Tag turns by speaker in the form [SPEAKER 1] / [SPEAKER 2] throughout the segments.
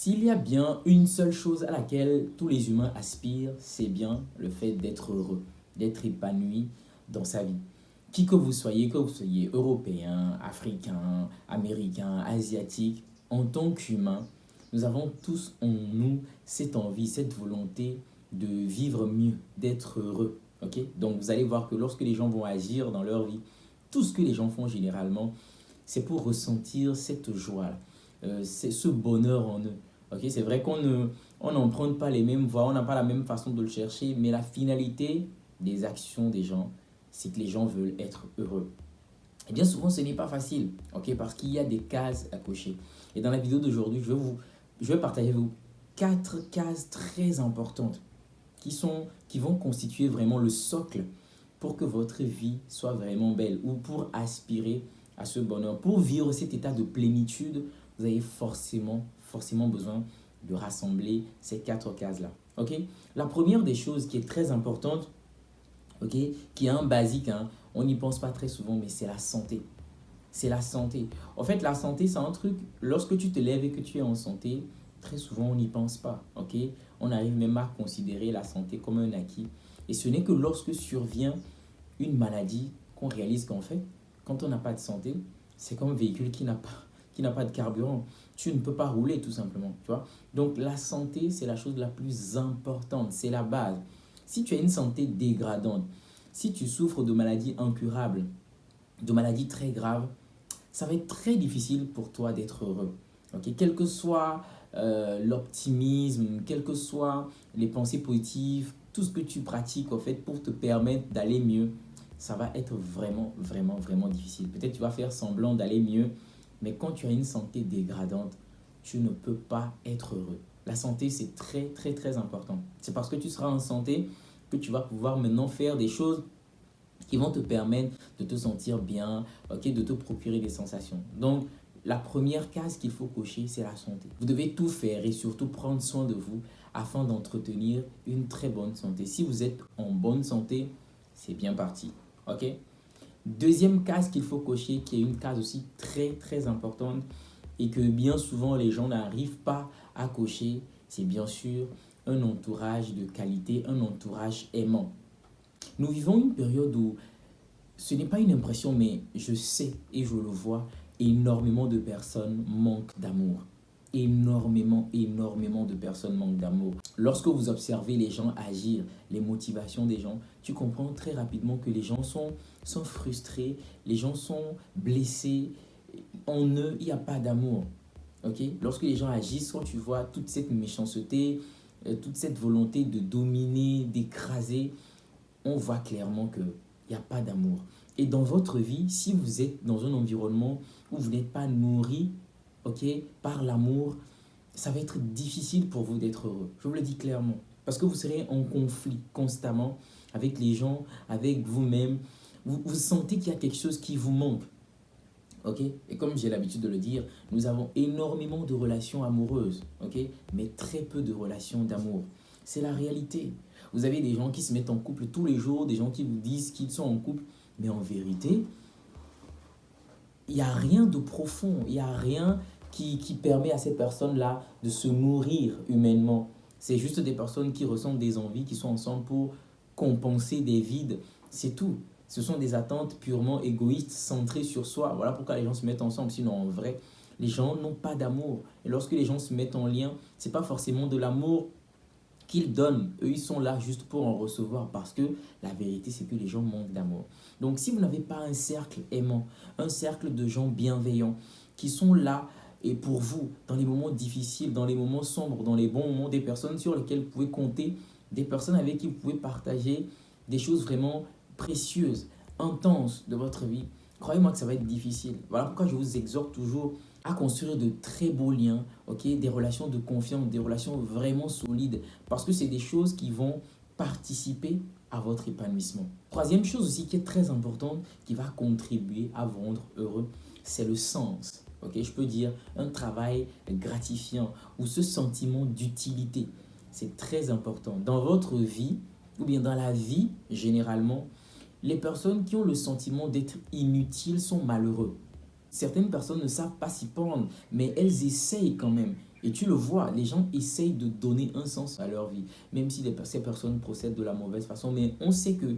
[SPEAKER 1] S'il y a bien une seule chose à laquelle tous les humains aspirent, c'est bien le fait d'être heureux, d'être épanoui dans sa vie. Qui que vous soyez européen, africain, américain, asiatique, en tant qu'humain, nous avons tous en nous cette envie, cette volonté de vivre mieux, d'être heureux. Ok? Donc vous allez voir que lorsque les gens vont agir dans leur vie, tout ce que les gens font généralement, c'est pour ressentir cette joie, c'est ce bonheur en eux. Ok, c'est vrai on n'emprunte pas les mêmes voies, on n'a pas la même façon de le chercher, mais la finalité des actions des gens, c'est que les gens veulent être heureux. Et bien souvent, ce n'est pas facile, ok, parce qu'il y a des cases à cocher. Et dans la vidéo d'aujourd'hui, je vais partager avec vous 4 cases très importantes qui vont constituer vraiment le socle pour que votre vie soit vraiment belle ou pour aspirer à ce bonheur. Pour vivre cet état de plénitude, vous avez forcément besoin de rassembler ces 4 cases-là. Ok? La première des choses qui est très importante, ok, qui est un basique, hein, on n'y pense pas très souvent, mais c'est la santé. C'est la santé. En fait, la santé, c'est un truc, lorsque tu te lèves et que tu es en santé, très souvent, on n'y pense pas. Ok? On arrive même à considérer la santé comme un acquis. Et ce n'est que lorsque survient une maladie qu'on réalise qu'en fait, quand on n'a pas de santé, c'est comme un véhicule qui n'a pas de carburant. Tu ne peux pas rouler tout simplement. Tu vois? Donc la santé, c'est la chose la plus importante, c'est la base. Si tu as une santé dégradante, si tu souffres de maladies incurables, de maladies très graves, ça va être très difficile pour toi d'être heureux. Ok? Quel que soit l'optimisme, quelles que soient les pensées positives, tout ce que tu pratiques en fait pour te permettre d'aller mieux, ça va être vraiment difficile. Peut-être tu vas faire semblant d'aller mieux, mais quand tu as une santé dégradante, tu ne peux pas être heureux. La santé, c'est très important. C'est parce que tu seras en santé que tu vas pouvoir maintenant faire des choses qui vont te permettre de te sentir bien, ok, de te procurer des sensations. Donc, la première case qu'il faut cocher, c'est la santé. Vous devez tout faire et surtout prendre soin de vous afin d'entretenir une très bonne santé. Si vous êtes en bonne santé, c'est bien parti. Ok? Deuxième case qu'il faut cocher, qui est une case aussi très importante et que bien souvent les gens n'arrivent pas à cocher, c'est bien sûr un entourage de qualité, un entourage aimant. Nous vivons une période où ce n'est pas une impression, mais je sais et je le vois, énormément de personnes manquent d'amour. Énormément de personnes manquent d'amour. Lorsque vous observez les gens agir, les motivations des gens, tu comprends très rapidement que les gens sont frustrés, les gens sont blessés. En eux, il n'y a pas d'amour. Okay? Lorsque les gens agissent, quand tu vois toute cette méchanceté, toute cette volonté de dominer, d'écraser, on voit clairement qu'il n'y a pas d'amour. Et dans votre vie, si vous êtes dans un environnement où vous n'êtes pas nourri, ok, par l'amour, ça va être difficile pour vous d'être heureux. Je vous le dis clairement. Parce que vous serez en conflit constamment avec les gens, avec vous-même. Vous sentez qu'il y a quelque chose qui vous manque. Ok? Et comme j'ai l'habitude de le dire, nous avons énormément de relations amoureuses, ok? Mais très peu de relations d'amour. C'est la réalité. Vous avez des gens qui se mettent en couple tous les jours, des gens qui vous disent qu'ils sont en couple, mais en vérité, il n'y a rien de profond, il n'y a rien qui permet à ces personnes-là de se nourrir humainement. C'est juste des personnes qui ressentent des envies, qui sont ensemble pour compenser des vides. C'est tout. Ce sont des attentes purement égoïstes, centrées sur soi. Voilà pourquoi les gens se mettent ensemble. Sinon, en vrai, les gens n'ont pas d'amour. Et lorsque les gens se mettent en lien, ce n'est pas forcément de l'amour qu'ils donnent. Eux, ils sont là juste pour en recevoir parce que la vérité, c'est que les gens manquent d'amour. Donc, si vous n'avez pas un cercle aimant, un cercle de gens bienveillants qui sont là et pour vous, dans les moments difficiles, dans les moments sombres, dans les bons moments, des personnes sur lesquelles vous pouvez compter, des personnes avec qui vous pouvez partager des choses vraiment précieuses, intenses de votre vie, croyez-moi que ça va être difficile. Voilà pourquoi je vous exhorte toujours à construire de très beaux liens, ok, des relations de confiance, des relations vraiment solides, parce que c'est des choses qui vont participer à votre épanouissement. Troisième chose aussi qui est très importante, qui va contribuer à vous rendre heureux, c'est le sens. Ok, je peux dire un travail gratifiant ou ce sentiment d'utilité. C'est très important. Dans votre vie, ou bien dans la vie, généralement, les personnes qui ont le sentiment d'être inutiles sont malheureux. Certaines personnes ne savent pas s'y prendre, mais elles essayent quand même. Et tu le vois, les gens essayent de donner un sens à leur vie, même si ces personnes procèdent de la mauvaise façon. Mais on sait que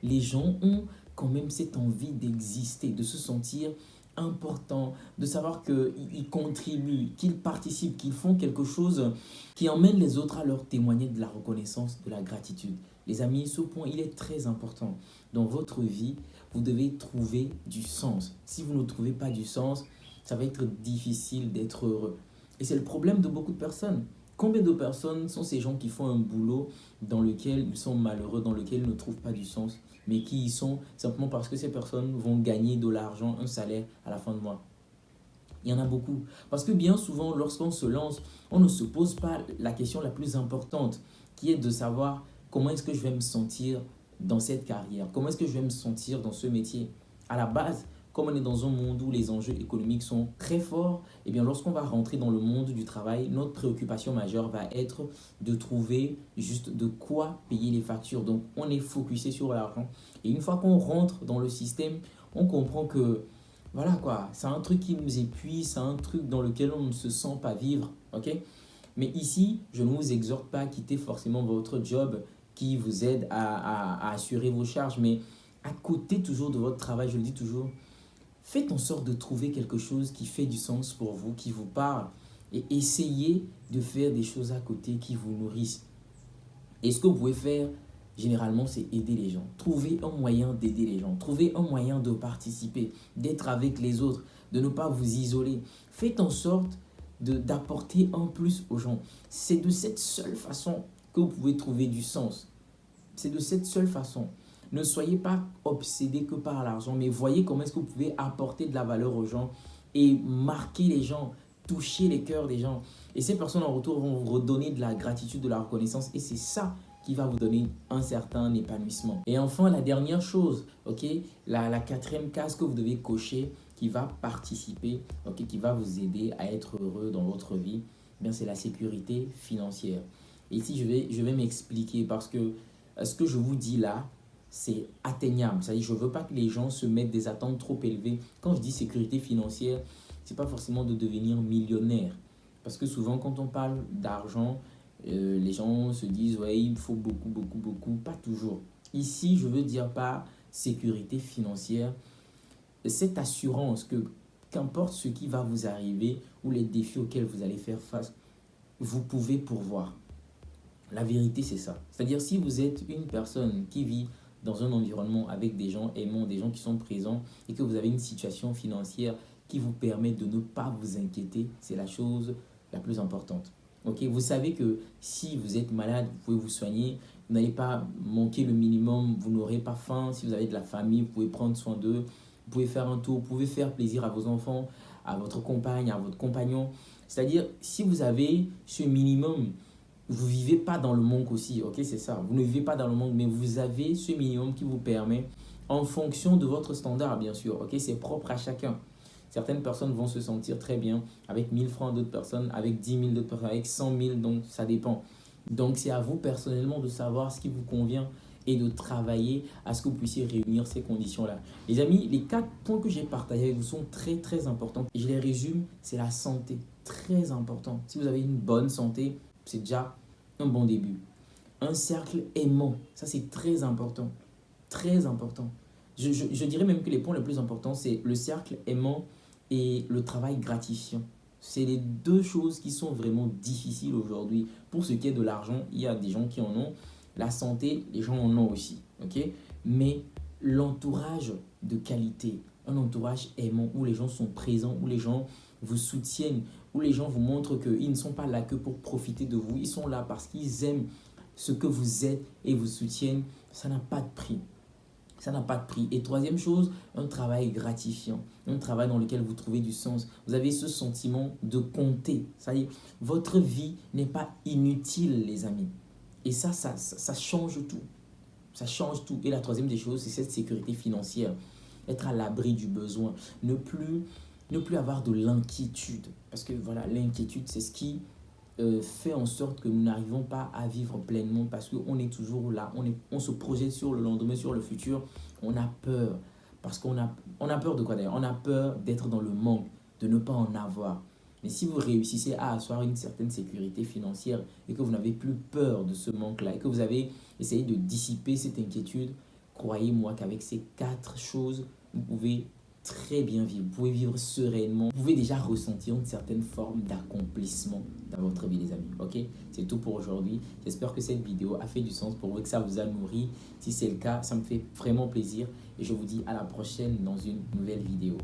[SPEAKER 1] les gens ont quand même cette envie d'exister, de se sentir important, de savoir qu'ils contribuent, qu'ils participent, qu'ils font quelque chose qui emmène les autres à leur témoigner de la reconnaissance, de la gratitude. Les amis, ce point, il est très important. Dans votre vie, vous devez trouver du sens. Si vous ne trouvez pas du sens, ça va être difficile d'être heureux. Et c'est le problème de beaucoup de personnes. Combien de personnes sont ces gens qui font un boulot dans lequel ils sont malheureux, dans lequel ils ne trouvent pas du sens, mais qui y sont simplement parce que ces personnes vont gagner de l'argent, un salaire à la fin de mois? Il y en a beaucoup. Parce que bien souvent, lorsqu'on se lance, on ne se pose pas la question la plus importante, qui est de savoir comment est-ce que je vais me sentir dans cette carrière, comment est-ce que je vais me sentir dans ce métier. À la base, comme on est dans un monde où les enjeux économiques sont très forts, eh bien lorsqu'on va rentrer dans le monde du travail, notre préoccupation majeure va être de trouver juste de quoi payer les factures. Donc on est focusé sur l'argent. Et une fois qu'on rentre dans le système, on comprend que voilà quoi, c'est un truc qui nous épuise, c'est un truc dans lequel on ne se sent pas vivre, ok? Mais ici, je ne vous exhorte pas à quitter forcément votre job qui vous aide à assurer vos charges, mais à côté toujours de votre travail, je le dis toujours, faites en sorte de trouver quelque chose qui fait du sens pour vous, qui vous parle, et essayez de faire des choses à côté qui vous nourrissent. Et ce que vous pouvez faire, généralement, c'est aider les gens. Trouvez un moyen d'aider les gens. Trouvez un moyen de participer, d'être avec les autres, de ne pas vous isoler. Faites en sorte d'apporter un plus aux gens. C'est de cette seule façon que vous pouvez trouver du sens. C'est de cette seule façon. Ne soyez pas obsédés que par l'argent, mais voyez comment est-ce que vous pouvez apporter de la valeur aux gens et marquer les gens, toucher les cœurs des gens. Et ces personnes en retour vont vous redonner de la gratitude, de la reconnaissance. Et c'est ça qui va vous donner un certain épanouissement. Et enfin, la dernière chose, ok, la quatrième case que vous devez cocher qui va participer, ok, qui va vous aider à être heureux dans votre vie, bien c'est la sécurité financière. Et ici, je vais m'expliquer parce que ce que je vous dis là, c'est atteignable. C'est-à-dire, je ne veux pas que les gens se mettent des attentes trop élevées. Quand je dis sécurité financière, ce n'est pas forcément de devenir millionnaire. Parce que souvent, quand on parle d'argent, les gens se disent, ouais, il faut beaucoup, beaucoup, beaucoup. Pas toujours. Ici, je veux dire par sécurité financière, cette assurance que qu'importe ce qui va vous arriver ou les défis auxquels vous allez faire face, vous pouvez pourvoir. La vérité, c'est ça. C'est-à-dire, si vous êtes une personne qui vit dans un environnement avec des gens aimants, des gens qui sont présents et que vous avez une situation financière qui vous permet de ne pas vous inquiéter, c'est la chose la plus importante. Ok, vous savez que si vous êtes malade, vous pouvez vous soigner, vous n'allez pas manquer le minimum, vous n'aurez pas faim. Si vous avez de la famille, vous pouvez prendre soin d'eux, vous pouvez faire un tour, vous pouvez faire plaisir à vos enfants, à votre compagne, à votre compagnon. C'est-à-dire, si vous avez ce minimum, vous ne vivez pas dans le manque aussi, ok, c'est ça. Vous ne vivez pas dans le manque, mais vous avez ce minimum qui vous permet, en fonction de votre standard, bien sûr, ok, c'est propre à chacun. Certaines personnes vont se sentir très bien avec 1000 francs, d'autres personnes avec 10 000, d'autres personnes avec 100 000, donc ça dépend. Donc c'est à vous personnellement de savoir ce qui vous convient et de travailler à ce que vous puissiez réunir ces conditions-là. Les amis, les 4 points que j'ai partagés avec vous sont très très importants. Et je les résume, c'est la santé, très important. Si vous avez une bonne santé, c'est déjà un bon début. Un cercle aimant, ça c'est très important. Très important. Je dirais même que les points les plus importants, c'est le cercle aimant et le travail gratifiant. C'est les deux choses qui sont vraiment difficiles aujourd'hui. Pour ce qui est de l'argent, il y a des gens qui en ont. La santé, les gens en ont aussi. Ok? Mais l'entourage de qualité, un entourage aimant où les gens sont présents, où les gens vous soutiennent, où les gens vous montrent qu'ils ne sont pas là que pour profiter de vous. Ils sont là parce qu'ils aiment ce que vous êtes et vous soutiennent. Ça n'a pas de prix. Ça n'a pas de prix. Et troisième chose, un travail gratifiant, un travail dans lequel vous trouvez du sens. Vous avez ce sentiment de compter. Ça y est, votre vie n'est pas inutile, les amis. Et ça change tout. Ça change tout. Et la troisième des choses, c'est cette sécurité financière. Être à l'abri du besoin. Ne plus avoir de l'inquiétude. Parce que voilà, l'inquiétude, c'est ce qui fait en sorte que nous n'arrivons pas à vivre pleinement parce qu'on est toujours là, on se projette sur le lendemain, sur le futur, on a peur. Parce qu'on a peur de quoi d'ailleurs? On a peur d'être dans le manque, de ne pas en avoir. Mais si vous réussissez à asseoir une certaine sécurité financière et que vous n'avez plus peur de ce manque-là et que vous avez essayé de dissiper cette inquiétude, croyez-moi qu'avec ces 4 choses, vous pouvez très bien vivre. Vous pouvez vivre sereinement. Vous pouvez déjà ressentir une certaine forme d'accomplissement dans votre vie, les amis. Ok? C'est tout pour aujourd'hui. J'espère que cette vidéo a fait du sens pour vous, que ça vous a nourri. Si c'est le cas, ça me fait vraiment plaisir. Et je vous dis à la prochaine dans une nouvelle vidéo.